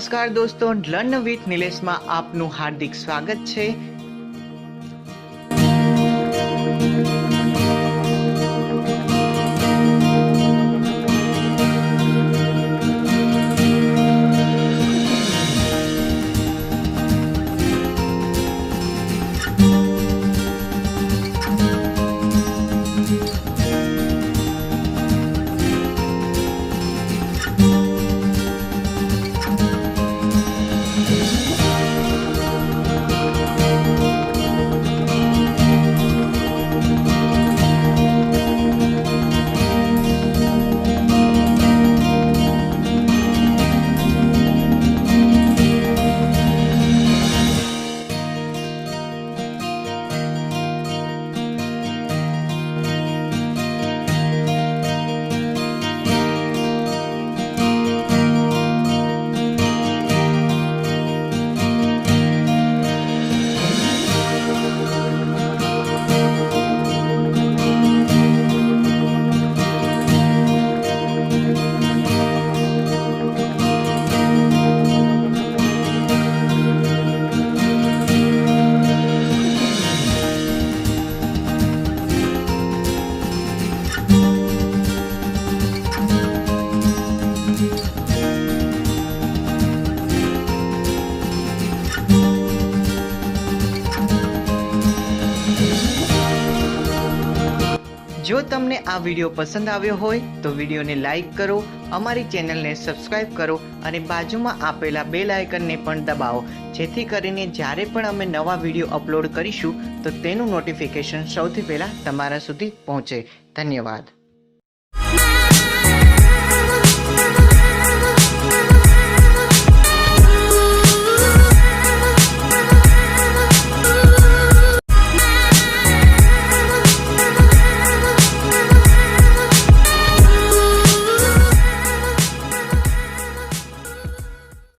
નમસ્કાર દોસ્તો, learn with નિલેશમાં આપનું હાર્દિક સ્વાગત છે। જો તમને આ વિડીયો પસંદ આવ્યો હોય તો વિડીયોને લાઈક કરો, અમારી ચેનલને સબસ્ક્રાઇબ કરો અને બાજુમાં આપેલા બેલ આઇકનને પણ દબાવો, જેથી કરીને જ્યારે પણ અમે નવા વિડીયો અપલોડ કરીશું તો તેનું નોટિફિકેશન સૌથી પહેલાં તમારા સુધી પહોંચે। ધન્યવાદ।